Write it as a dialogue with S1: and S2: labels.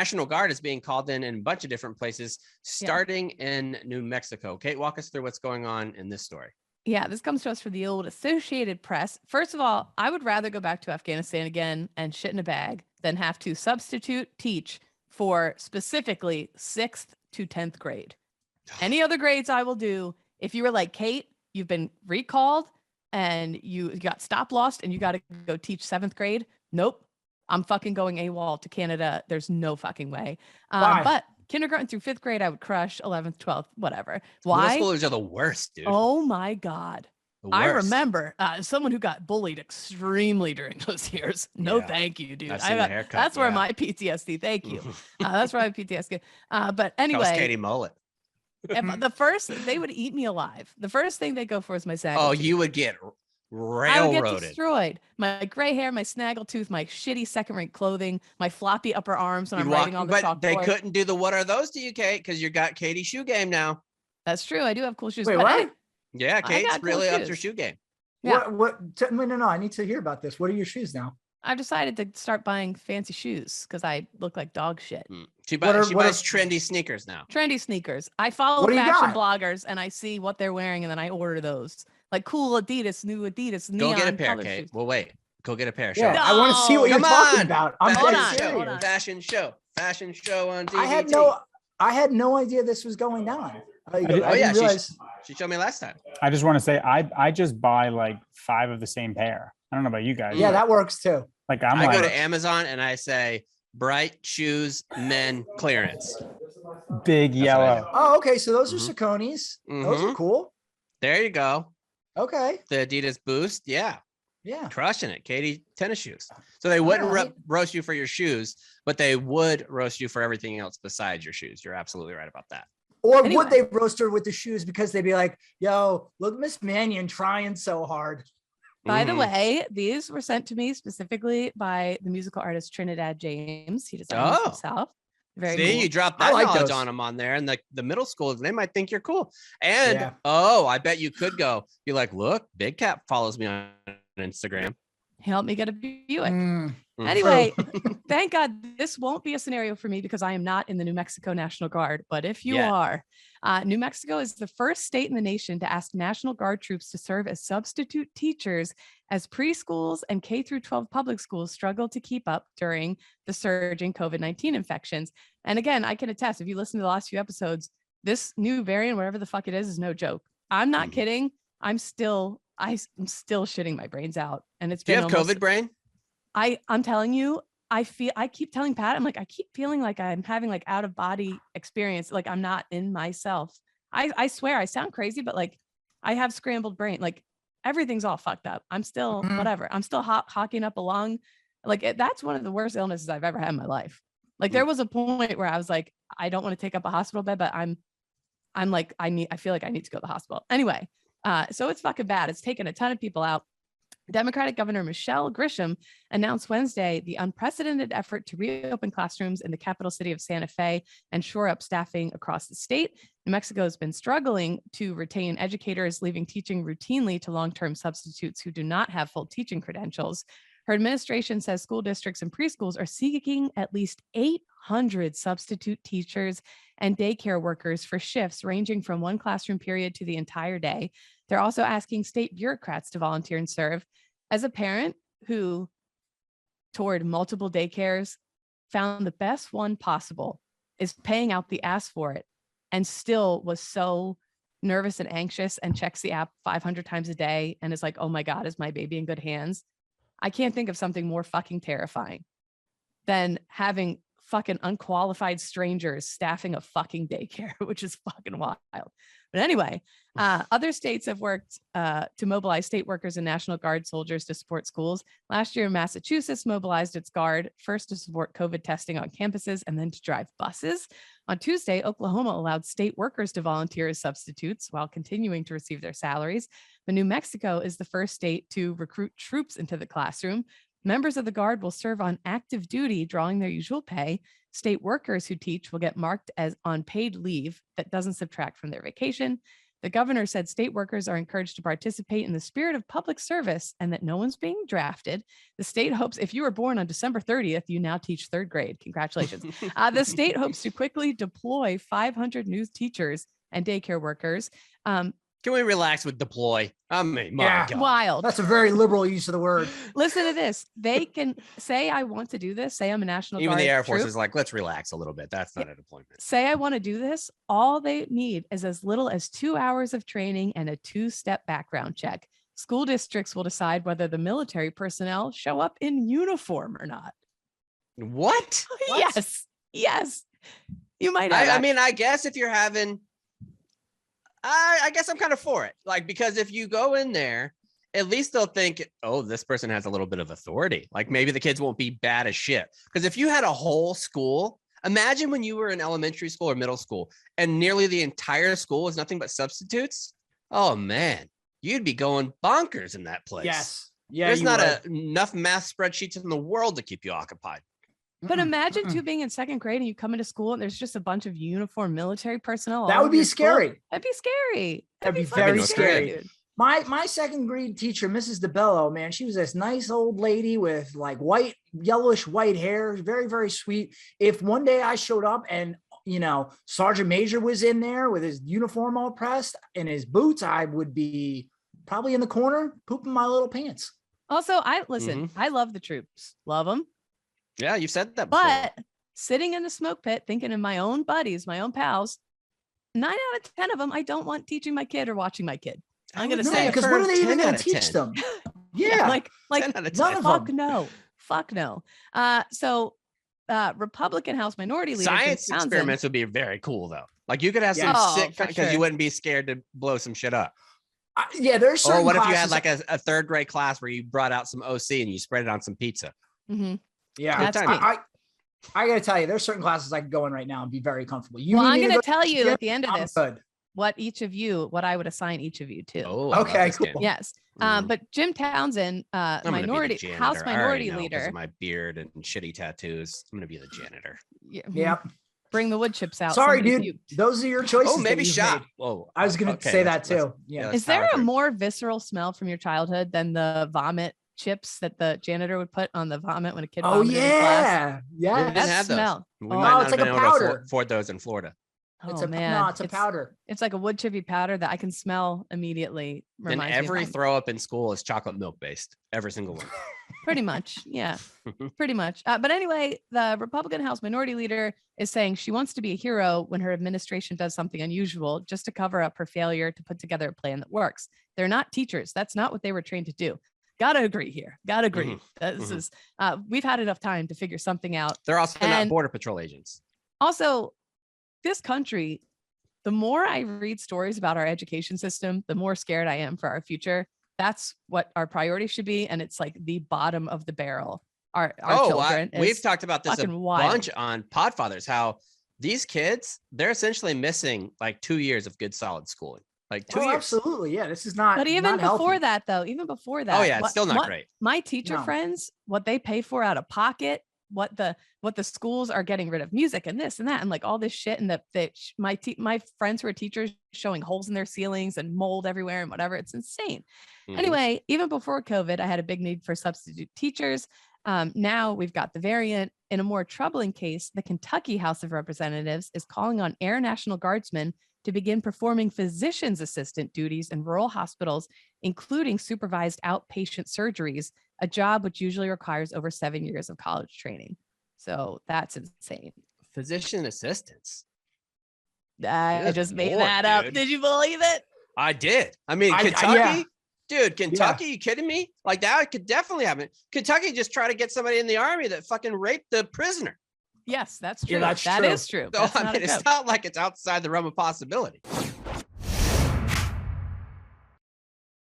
S1: National Guard is being called in a bunch of different places, starting in New Mexico. Kate, walk us through what's going on in this story.
S2: Yeah, this comes to us from the old Associated Press. First of all, I would rather go back to Afghanistan again and shit in a bag than have to substitute teach for specifically 6th to 10th grade. Any other grades I will do. If you were like, Kate, you've been recalled and you got stop lost and you got to go teach 7th grade. Nope. I'm fucking going AWOL to Canada. There's no fucking way. But kindergarten through 5th grade, I would crush 11th, 12th, whatever. Why?
S1: Middle schoolers are the worst, dude.
S2: Oh my God. I remember someone who got bullied extremely during those years. No, thank you, dude. That's where my PTSD. Thank you. That's where my PTSD. But anyway,
S1: Katie Mullet.
S2: They would eat me alive. The first thing they go for is my snaggletooth.
S1: Oh, you would get railroaded.
S2: I would get destroyed. My gray hair, my snaggletooth, my shitty second-rate clothing, my floppy upper arms when I'm writing on the chalkboard.
S1: But they couldn't do the what are those to you, Kate? Because you got Katie's shoe game now.
S2: That's true. I do have cool shoes.
S3: Wait, what?
S1: Yeah, Kate's really up her shoe game.
S3: Yeah. No, I need to hear about this. What are your shoes now?
S2: I've decided to start buying fancy shoes because I look like dog shit.
S1: She buys trendy sneakers now.
S2: Trendy sneakers. I follow fashion bloggers and I see what they're wearing and then I order those. Like cool Adidas, new Adidas, neon.
S1: Go get a pair, Kate.
S2: Shoes.
S1: Well, wait. Go get a pair.
S3: Yeah, I want to see what you're talking about.
S1: Fashion show on TV.
S3: I had no idea this was going on.
S1: She showed me last time.
S4: I just want to say I just buy like 5 of the same pair. I don't know about you guys.
S3: Yeah, that works too.
S1: I go to Amazon and I say bright shoes, men clearance.
S4: Big yellow.
S3: Oh, okay. So those are Sauconys. Those are cool.
S1: There you go.
S3: Okay.
S1: The Adidas Boost. Yeah.
S3: Yeah.
S1: Crushing it. Katie, tennis shoes. So they wouldn't roast you for your shoes, but they would roast you for everything else besides your shoes. You're absolutely right about that.
S3: Or would they roast her with the shoes because they'd be like, yo, look, Miss Mannion trying so hard.
S2: By the way, these were sent to me specifically by the musical artist Trinidad James. He designed this himself. Very cool.
S1: You dropped that knowledge on them on there, and the middle school, they might think you're cool. And I bet you could go. You're like, look, Big Cat follows me on Instagram.
S2: Help me get a Buick. Anyway, thank God this won't be a scenario for me because I am not in the New Mexico National Guard. But if you are, New Mexico is the first state in the nation to ask National Guard troops to serve as substitute teachers as preschools and K through 12 public schools struggle to keep up during the surging COVID-19 infections. And again, I can attest, if you listen to the last few episodes, this new variant, whatever the fuck it is no joke. I'm not kidding. I'm still shitting my brains out. And it's been.
S1: Do you have COVID brain?
S2: I'm telling you, I keep telling Pat, I'm like, I keep feeling like I'm having like out of body experience. Like I'm not in myself. I swear I sound crazy, but like I have scrambled brain. Like everything's all fucked up. I'm still whatever. I'm still hawking up a lung. Like that's one of the worst illnesses I've ever had in my life. Like there was a point where I was like, I don't want to take up a hospital bed, but I'm like, I feel like I need to go to the hospital. Anyway, so it's fucking bad. It's taken a ton of people out. Democratic Governor Michelle Grisham announced Wednesday the unprecedented effort to reopen classrooms in the capital city of Santa Fe and shore up staffing across the state. New Mexico has been struggling to retain educators, leaving teaching routinely to long-term substitutes who do not have full teaching credentials. Her administration says school districts and preschools are seeking at least 800 substitute teachers and daycare workers for shifts ranging from one classroom period to the entire day. They're also asking state bureaucrats to volunteer and serve. As a parent who toured multiple daycares, found the best one possible is paying out the ass for it and still was so nervous and anxious and checks the app 500 times a day and is like, oh my God, is my baby in good hands? I can't think of something more fucking terrifying than having fucking unqualified strangers staffing a fucking daycare, which is fucking wild. But anyway, other states have worked to mobilize state workers and National Guard soldiers to support schools. Last year, Massachusetts mobilized its Guard first to support COVID testing on campuses and then to drive buses. On Tuesday, Oklahoma allowed state workers to volunteer as substitutes while continuing to receive their salaries. But New Mexico is the first state to recruit troops into the classroom. Members of the Guard will serve on active duty, drawing their usual pay. State workers who teach will get marked as on paid leave that doesn't subtract from their vacation. The governor said state workers are encouraged to participate in the spirit of public service and that no one's being drafted. The state hopes if you were born on December 30th, you now teach third grade. Congratulations. The state hopes to quickly deploy 500 new teachers and daycare workers.
S1: Can we relax with deploy? I mean, my God.
S2: Wild.
S3: That's a very liberal use of the word.
S2: Listen to this. They can say, I want to do this. Say I'm a National Guard.
S1: Even the Air Force
S2: troop.
S1: is like, let's relax a little bit. That's not a deployment.
S2: Say I want to do this. All they need is as little as 2 hours of training and a 2-step background check. School districts will decide whether the military personnel show up in uniform or not.
S1: What?
S2: Yes. You might have.
S1: I mean, I guess if you're having, I guess I'm kind of for it. Like, because if you go in there, at least they'll think, oh, this person has a little bit of authority. Like maybe the kids won't be bad as shit. Because if you had a whole school, imagine when you were in elementary school or middle school and nearly the entire school was nothing but substitutes. Oh man, you'd be going bonkers in that place.
S3: Yes. Yeah.
S1: There's not enough math spreadsheets in the world to keep you occupied.
S2: But imagine too being in second grade and you come into school and there's just a bunch of uniformed military personnel.
S3: That would be scary.
S2: That'd be scary.
S3: That'd be very scary. Dude. My second grade teacher, Mrs. DeBello, man, she was this nice old lady with like yellowish white hair, very, very sweet. If one day I showed up and, Sergeant Major was in there with his uniform all pressed and his boots, I would be probably in the corner pooping my little pants.
S2: Also, I love the troops. Love them.
S1: Yeah, you've said that before.
S2: But sitting in the smoke pit, thinking of my own buddies, my own pals, 9 out of 10 of them, I don't want teaching my kid or watching my kid. I'm going to say,
S3: because what are they even going to teach them? Yeah.
S2: like fuck no. So Republican House Minority Leader.
S1: Science experiments would be very cool though. Like you could have some sick, because you wouldn't be scared to blow some shit up.
S3: There's certain
S1: Or what
S3: classes,
S1: if you had like a third grade class where you brought out some OC and you spread it on some pizza?
S2: Mm-hmm.
S3: Yeah, I got to tell you, there's certain classes I could go in right now and be very comfortable.
S2: I'm going to tell you at the end of this what I would assign each of you to.
S1: Oh,
S3: okay, cool.
S2: Yes. But Jim Townsend, House Minority Leader.
S1: Because of my beard and shitty tattoos, I'm going to be the janitor.
S3: Yeah.
S2: Bring the wood chips out.
S3: Sorry, dude. Those are your choices.
S1: Oh, maybe shot.
S3: Whoa. I was going to say that too. Yeah.
S2: Is there a more visceral smell from your childhood than the vomit chips that the janitor would put on the vomit when a kid vomited in class?
S3: Yeah.
S1: We didn't have those.
S2: Smell.
S1: We might not have been able to afford those in Florida.
S3: It's a powder.
S2: It's like a wood chippy powder that I can smell immediately.
S1: And every throw up in school is chocolate milk based. Every single one.
S2: Pretty much. Yeah, pretty much. But anyway, the Republican House Minority Leader is saying she wants to be a hero when her administration does something unusual just to cover up her failure to put together a plan that works. They're not teachers. That's not what they were trained to do. Gotta agree here. Gotta agree. This is we've had enough time to figure something out.
S1: They're also not Border Patrol agents.
S2: Also, this country, the more I read stories about our education system, the more scared I am for our future. That's what our priority should be. And it's like the bottom of the barrel. Our children.
S1: We've talked about this a bunch on Podfathers, how these kids, they're essentially missing like 2 years of good solid schooling. Like 2 years.
S3: Absolutely. Yeah. This is not.
S2: But even before
S3: healthy.
S2: that, though,
S1: Oh, yeah. It's still not great.
S2: My teacher friends, what they pay for out of pocket, what the schools are getting rid of music and this and that and like all this shit, and my friends who are teachers showing holes in their ceilings and mold everywhere and whatever. It's insane. Anyway, even before COVID, I had a big need for substitute teachers. Now we've got the variant. In a more troubling case, the Kentucky House of Representatives is calling on Air National Guardsmen to begin performing physician's assistant duties in rural hospitals, including supervised outpatient surgeries, a job which usually requires over 7 years of college training. So that's insane.
S1: Physician assistants.
S2: I just made that up. Did you believe it?
S1: I did. I mean, Kentucky, dude, Kentucky, you kidding me? Like that could definitely happen. Kentucky just try to get somebody in the army that fucking raped the prisoner.
S2: Yes, that's true.
S3: Yeah,
S2: that is true.
S1: So, I mean, it's not like it's outside the realm of possibility.